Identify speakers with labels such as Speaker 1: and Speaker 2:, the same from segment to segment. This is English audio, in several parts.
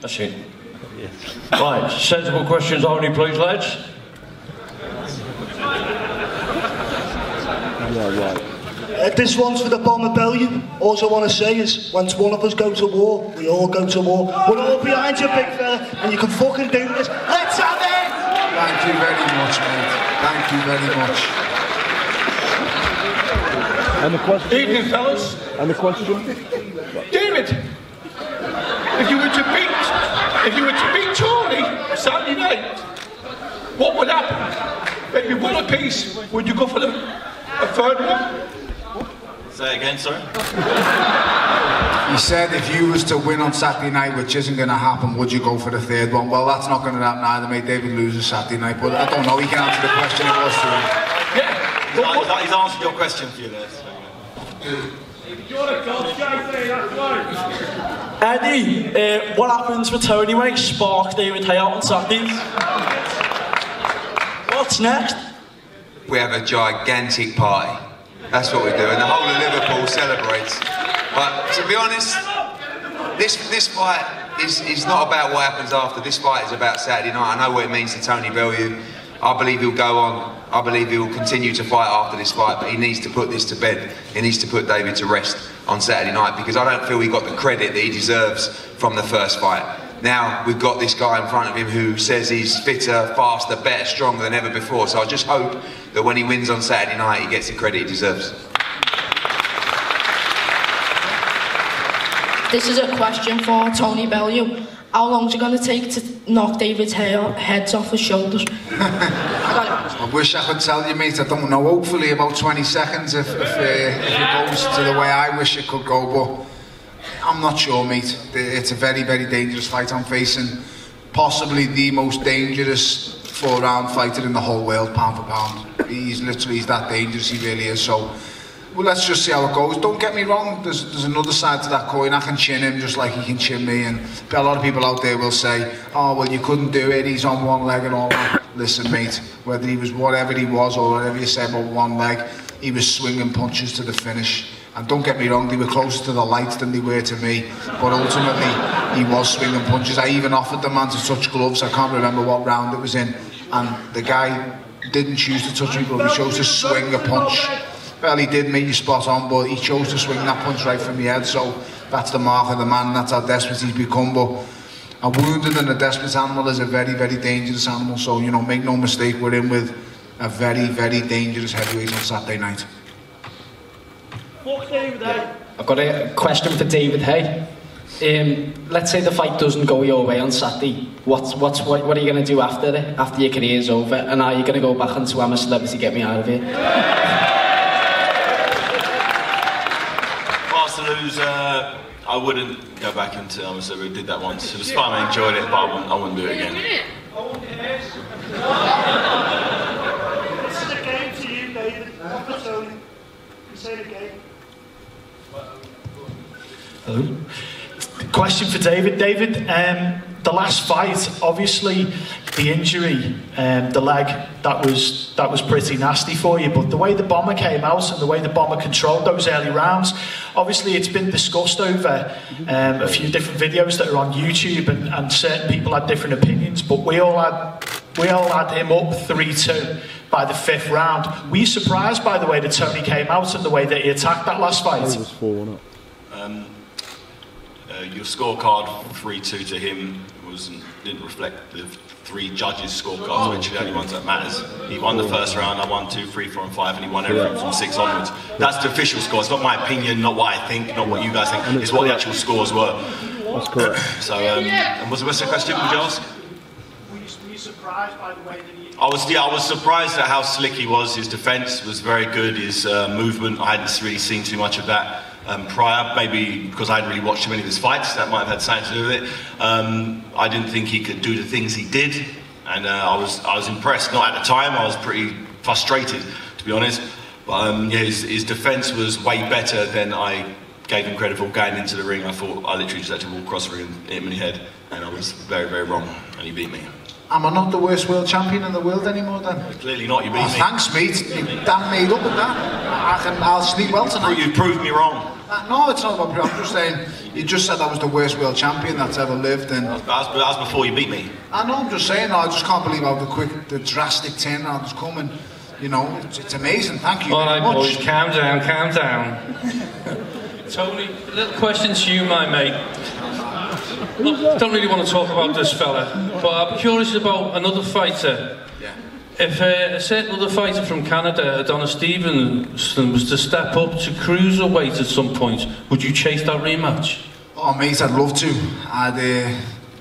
Speaker 1: That's it. Right, sensible questions only, please, lads.
Speaker 2: This one's for the bomber Bellew. All I want to say is, once one of us go to war, we all go to war. We're all behind you, big fella, and you can fucking do this. Let's have it!
Speaker 3: Thank you very much, mate. Thank you very much.
Speaker 4: And the question?
Speaker 1: Evening, fellas.
Speaker 4: And the question?
Speaker 1: David, if you were to beat Tony Saturday night, what would happen? Maybe one apiece. Would you go for a third one?
Speaker 5: Say it again, sorry.
Speaker 3: He said if you was to win on Saturday night, which isn't going to happen, would you go for the third one? Well, that's not going to happen either, mate. David loses Saturday night, but I don't know. He can answer the question. It was to him.
Speaker 5: Yeah, he's answered your question for you there. So.
Speaker 6: Eddie, what happens with Tony when he sparked David Haye out on Saturdays? What's next?
Speaker 7: We have a gigantic party. That's what we do, and the whole of Liverpool celebrates. But to be honest, this fight is not about what happens after. This fight is about Saturday night. I know what it means to Tony Bellew. I believe he'll go on. I believe he will continue to fight after this fight, but he needs to put this to bed. He needs to put David to rest on Saturday night, because I don't feel he got the credit that he deserves from the first fight. Now we've got this guy in front of him who says he's fitter, faster, better, stronger than ever before. So I just hope that when he wins on Saturday night, he gets the credit he deserves.
Speaker 8: This is a question for Tony Bellew. How long is it going to take to knock David's heads off his shoulders?
Speaker 3: I wish I could tell you, mate. I don't know. Hopefully about 20 seconds if it goes to the way I wish it could go, but I'm not sure, mate. It's a very, very dangerous fight. I'm facing possibly the most dangerous 4-round fighter in the whole world, pound for pound. He's that dangerous, he really is. So, well, let's just see how it goes. Don't get me wrong, there's another side to that coin. I can chin him just like he can chin me, and a lot of people out there will say, oh, well, you couldn't do it, he's on one leg and all that. Listen, mate, whether he was whatever he was or whatever you said about one leg, he was swinging punches to the finish. And don't get me wrong, they were closer to the lights than they were to me, but ultimately he was swinging punches. I even offered the man to touch gloves. I can't remember what round it was in, and the guy didn't choose to touch me, but he chose to swing a punch. Well, he did make you spot on, but he chose to swing that punch right from the head. So that's the mark of the man. That's how desperate he's become. But a wounded and a desperate animal is a very, very dangerous animal. So, you know, make no mistake, we're in with a very, very dangerous heavyweight on Saturday night.
Speaker 9: I've got a question for David Haye. Let's say the fight doesn't go your way on Saturday. What are you going to do after it? After your career's over? And are you going to go back onto I'm a Celebrity, get me out of here?
Speaker 5: Lose, I wouldn't go back into I'm a Celebrity. Did that once. It was fun, I enjoyed it, but I wouldn't do it again.
Speaker 2: This is a game to you, David. Not for Tony. You say the game.
Speaker 10: Hello. Question for David. David, the last fight, obviously the injury, the leg, that was pretty nasty for you, but the way the bomber came out and the way the bomber controlled those early rounds, obviously it's been discussed over a few different videos that are on YouTube, and certain people had different opinions, but we all had him up 3-2 by the 5th round. Were you surprised by the way that Tony came out and the way that he attacked that last fight?
Speaker 4: It was 4-1 up.
Speaker 5: Your scorecard 3-2 to him didn't reflect the 3 judges' scorecards, which are the only ones that matters. He won the first round, I won 2, 3, 4 and 5, and he won everything from 6 onwards. That's the official score. It's not my opinion, not what I think, not what you guys think. It's what the actual scores were.
Speaker 4: That's correct.
Speaker 5: So, and what's the rest of the question, would you ask?
Speaker 10: Were you surprised by the way that he...
Speaker 5: I was surprised at how slick he was. His defence was very good. His movement, I hadn't really seen too much of that prior. Maybe because I hadn't really watched too many of his fights, that might have had something to do with it. I didn't think he could do the things he did, and I was impressed. Not at the time. I was pretty frustrated, to be honest. But yeah, his defence was way better than I gave him credit for going into the ring. I thought I literally just had to walk across the ring and hit him in the head, and I was very, very wrong, and he beat me.
Speaker 3: Am I not the worst world champion in the world anymore then?
Speaker 5: Clearly not, you beat me.
Speaker 3: Thanks, mate. You're damn made up with that. I'll sleep well tonight.
Speaker 5: You've proved me wrong.
Speaker 3: No, it's not about. I'm just saying. You just said I was the worst world champion that's ever lived, and
Speaker 5: That was before you beat me.
Speaker 3: I know. I'm just saying. I just can't believe how the drastic turnaround has come, and you know, it's amazing. Thank you.
Speaker 11: All right,
Speaker 3: very much.
Speaker 11: boys, calm down. Tony, a little question to you, my mate. Look, don't really want to talk about this fella, but I'm curious about another fighter. If a certain other fighter from Canada, Adonis Stevenson, was to step up to cruiserweight at some point, would you chase that rematch?
Speaker 3: Oh, mate, I'd love to.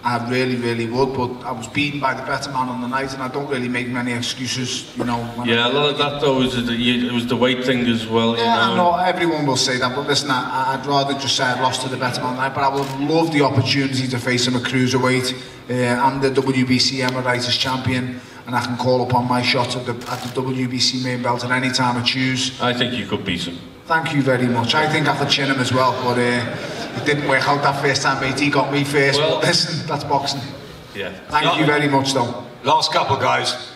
Speaker 3: I really, really would, but I was beaten by the better man on the night, and I don't really make many excuses, you know.
Speaker 11: Yeah, a lot of that though it was the weight thing as well.
Speaker 3: Yeah,
Speaker 11: you know?
Speaker 3: I know everyone will say that, but listen, I'd rather just say I'd lost to the better man tonight, but I would love the opportunity to face him at cruiserweight. I'm the WBC Emeritus champion, and I can call upon my shot at the WBC main belt at any time I choose.
Speaker 11: I think you could beat him.
Speaker 3: Thank you very much. I think I could chin him as well, but it didn't work out that first time, mate. He got me first,
Speaker 11: well,
Speaker 3: but listen, that's boxing.
Speaker 11: Yeah.
Speaker 3: Thank you very much, though.
Speaker 7: Last couple, guys.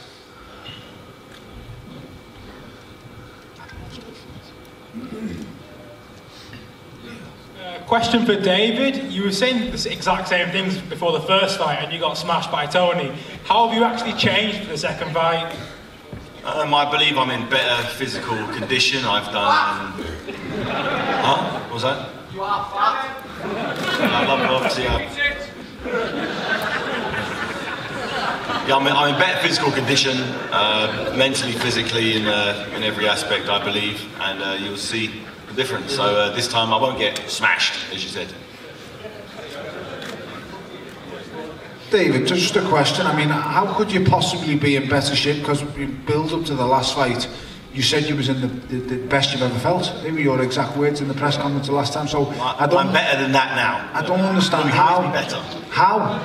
Speaker 12: Question for David. You were saying the exact same things before the first fight and you got smashed by Tony. How have you actually changed for the second fight?
Speaker 5: I believe I'm in better physical condition. I've done... Huh? What was that?
Speaker 12: You are fat.
Speaker 5: I love obviously. Yeah, I'm in better physical condition, mentally, physically, in every aspect, I believe, and you'll see the difference. So this time I won't get smashed, as you said.
Speaker 3: David, just a question. I mean, how could you possibly be in better shape? Because you build up to the last fight, you said you was in the best you've ever felt. They were your exact words in the press conference the last time. So
Speaker 5: I'm better than that now.
Speaker 3: I don't understand how.
Speaker 5: Be better.
Speaker 3: How?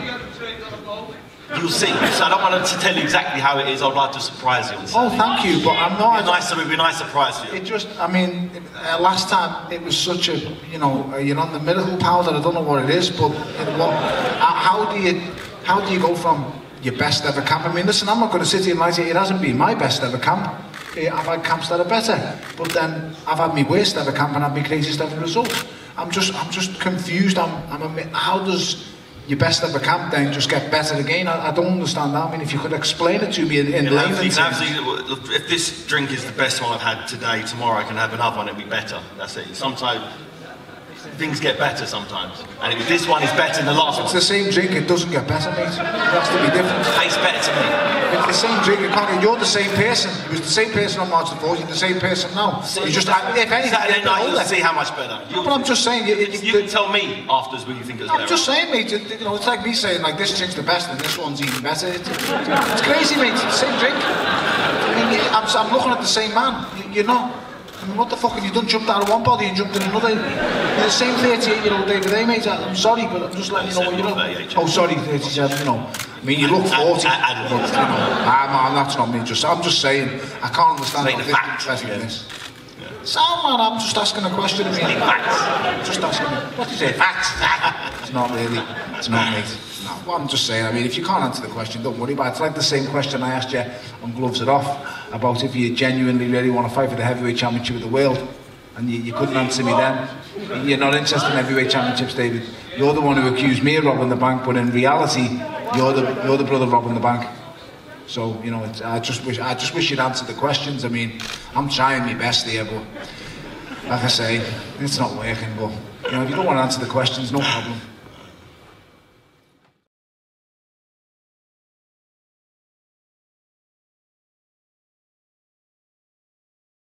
Speaker 5: You'll see. So I don't want to tell you exactly how it is. I'd like to surprise you.
Speaker 3: Oh, thank you. But I'm not.
Speaker 5: It'd be a nice surprise for you.
Speaker 3: It just, I mean, last time it was such a, you know, you're on the miracle powder. I don't know what it is, but you know, how do you go from your best ever camp? I mean, listen, I'm not going to sit here and lie to you. It hasn't been my best ever camp. I've had camps that are better, but then I've had my worst ever camp and had my craziest ever result. I'm just confused. How does your best ever camp then just get better again? I don't understand that. I mean, if you could explain it to me in layman's terms.
Speaker 5: If this drink is the best one I've had today, tomorrow I can have another one. It'll be better. That's it. Sometimes things get better sometimes, and if this one is better than the last one.
Speaker 3: It's the same drink. It doesn't get better, mate. It has to be different.
Speaker 5: It tastes better to me.
Speaker 3: It's the same drink. You're the same person. You was the same person on March the 4th. You're the same person now. You just, if anything,
Speaker 5: Saturday night you'll see how much better.
Speaker 3: But I'm just saying,
Speaker 5: you can tell me afterwards when you think it's better.
Speaker 3: I'm just saying, mate. You know, it's like me saying like this drink's the best and this one's even better. It's crazy, mate. It's the same drink. I mean, I'm looking at the same man. You're not. I mean, what the fuck have you done? Jumped out of one body and jumped in another? You're the same 38-year-old David Haye, mate. I'm sorry, but I'm just letting you know what you know. Oh, sorry, 37, you know. I mean, you look 40. But, you know, that's not me. I'm just saying, I can't understand how this is this. So, man, I'm just asking a question. I mean, facts. Just asking. What do you say? Facts. It's not really. It's not, mate. No, well, I'm just saying, I mean, if you can't answer the question, don't worry about it. It's like the same question I asked you on Gloves It Off about if you genuinely really want to fight for the heavyweight championship of the world, and you couldn't answer me then. You're not interested in heavyweight championships, David. You're the one who accused me of robbing the bank, but in reality, you're the brother robbing the bank. So, you know, I just wish you'd answer the questions. I mean, I'm trying my best here, but like I say, it's not working. But you know, if you don't want to answer the questions, no problem.